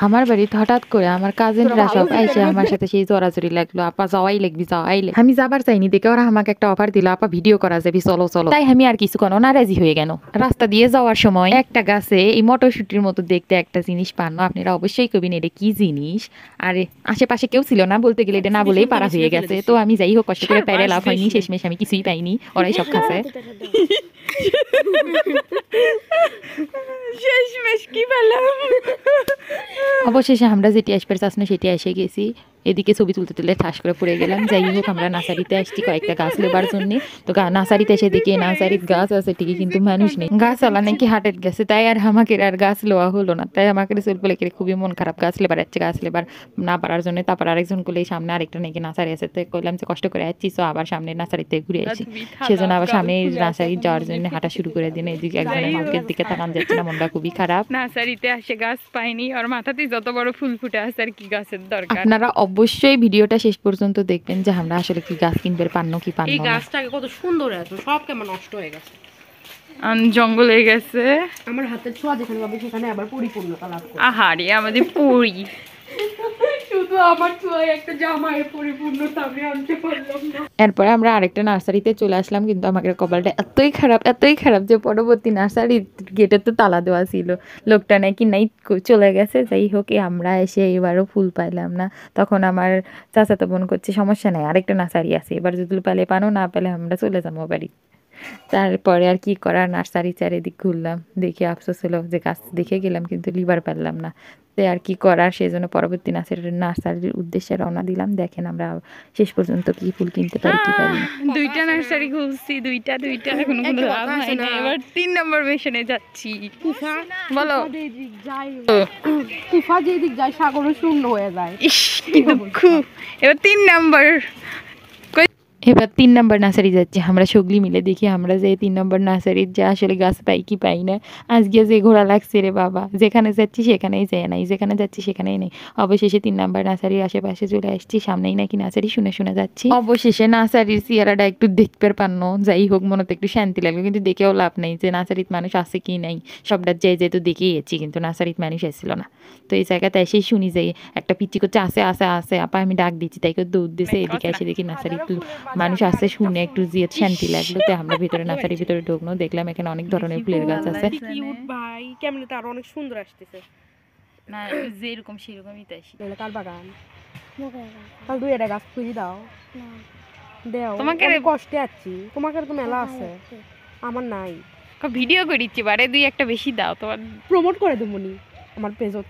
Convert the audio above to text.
আমার বাড়িতে হঠাৎ করে আমার কাজিনরা সব এসে আমার সাথে সেই জোরাজুরি লাগলো, আপা যাওয়াই লাগবি যাওয়াই লাগবি। আমি যাবার চাইনি দেখে ওরা আমাকে একটা অফার দিল, আপা ভিডিও করা যাবি চলো চলো। তাই আমি আর কিছু কোনো না রাজি হয়ে গেল। রাস্তা দিয়ে যাওয়ার সময় একটা গাছে এই মটরশুটির মতো দেখতে একটা জিনিস পান, আপনারা অবশ্যই কবিন এটা কি জিনিস। আর আশেপাশে কেউ ছিল না, বলতে গেলে এটা না বলেই পারা হয়ে গেছে। তো আমি যাই হোক কষ্ট করে পেরে লাভ হয়নি, শেষমেশ আমি কিছুই পাইনি, ওরাই সব খাচ্ছে। শেষমেশ কি পেলাম? অবশেষে আমরা যেটি আসবার চাচ্ছি সেটি এসে গেছি। এদিকে ছবি তুলতে তুলে ঠাস করে পড়ে গেলাম। যাই হোক আমরা নার্সারিতে আসছি কয়েকটা গাছ লেবার জন্য। তো নার্সারিতে এসে দেখি নার্সারির গাছ আছে ঠিকই কিন্তু মানুষ নেই। গাছওয়ালা নাকি হাটের গেছে, তাই আর আমাকে আর গাছ লোয়া হলো না। তাই আমাকে চলতে লেগে খুবই মন খারাপ। গাছ লেবার যাচ্ছে, গাছ লেবার না পারার জন্য তারপর আরেকজন করলে সামনে আরেকটা নাকি নার্সারি আছে। তো কইলাম যে কষ্ট করে আসছি, তো আবার সামনে নার্সারিতে ঘুরে আসি। সেজন্য আবার সামনে নার্সারি যাওয়ার জন্য হাঁটা শুরু করে দিন। এদিকে একজনের মুখের দিকে তাকান যাচ্ছে না, মনটা খুবই খারাপ। নার্সারিতে আসে গাছ পাইনি, আর মাথাতেই যত বড় ফুল ফুটে আছে আর কি গাছের দরকার। আপনারা অবশ্যই ভিডিওটা শেষ পর্যন্ত দেখবেন যে আমরা আসলে কি গাছ কিনবে পান্ন কি পান্ন। এই গাছটাকে কত সুন্দর আছে, সব কেমন নষ্ট হয়ে গেছে, জঙ্গল হয়ে গেছে। আমার হাতের ছোঁয়া যেখানে পাবে সেখানে আবার পরিপূর্ণতা লাভ করে। আহারে আমাদের পরি, শুধু আমার ছোঁয়ায় একটা জামায়ের পরিপূর্ণতা আমি আনতে পারলাম না। এরপরে আমরা আরেকটা নার্সারিতে চলে আসলাম, কিন্তু আমাদের কপালটা এতই খারাপ যে পরবর্তী নার্সারির গেটে তো তালা দেওয়া ছিল, লোকটা নাকি নাই চলে গেছে। যাই হোক আমরা এসে এবারও ফুল পাইলাম না। তখন আমার চাচাতো বোন করছে সমস্যা নাই, আরেকটা নার্সারি আছে, এবার যদি পেলে পানো, না পেলে আমরা চলে যাবো বাড়ি। তারপরে আর কি করার, নার্সারি চারিদিক ঘুরলাম, দেখে আফসোস হলো যে গাছ দেখে গেলাম কিন্তু লিভার পারলাম না। তো আর কি করার, সেই জন্য পরবর্তী নার্সারির উদ্দেশ্যে রওনা দিলাম। দেখেন আমরা শেষ পর্যন্ত কি ফুল কিনতে পারি কি পারি না। দুইটা নার্সারি ঘুরছি, দুইটা কোনো লাভ হয় না। এবার 3 নম্বর মিশনে যাচ্ছি। বলো কুফা যেদিক যায় সাগরও শূন্য হয়ে যায়। ইস কি দুঃখ। এবার 3 নম্বর এবার 3 নম্বর নার্সারি যাচ্ছি আমরা সগলি মিলে। দেখি আমরা যে 3 নম্বর নার্সারির যে আসলে গাছ পাই কি পাই না। আজকে যে ঘোরা লাগছে রে বাবা, যেখানে যাচ্ছি সেখানেই যায় নাই, যেখানে যাচ্ছি সেখানেই নেই। অবশেষে 3 নম্বর নার্সারির আশেপাশে চলে আসছি, সামনেই নাকি নার্সারি, শুনে যাচ্ছি। অবশেষে নার্সারির চেহারাটা একটু দেখতে পারনো, যাই হোক মনে তো একটু শান্তি লাগলো, কিন্তু দেখেও লাভ নেই যে নার্সারিত মানুষ আছে কি নাই। সবটা যেহেতু দেখেই এসেছি, কিন্তু নার্সারিত মানুষ এসেছিল না। তো এই জায়গাতে এসেই শুনি যে একটা পিচ্চি করছে আসে আসে আসে, আপা আমি ডাক দিচ্ছি, তাই করে দৌড় দিয়েছে। এদিকে এসে দেখি নার্সারিত মানুষ আসছে, শুনে একটু যে শান্তি লাগলো। তো আমরা ভিতরে নার্সারির ভিতরে ঢুকলো, দেখলাম এখানে অনেক ধরনের ফুলের গাছ আছে। কিউট ভাই, কেমনে তার অনেক সুন্দর আসতেছে না, যেরকম সেরকমই তাই। কার বাগান তাহলে তুই এটা গাছ খুঁজে দাও, দেও তোমাকে আমি কষ্টে আছি, তোমাকে তো মেলা আছে, আমার নাই। ভিডিও করিচ্ছি বারে 2-1টা বেশি দাও, তোমার প্রমোট করে দেবনি আমার পেজত।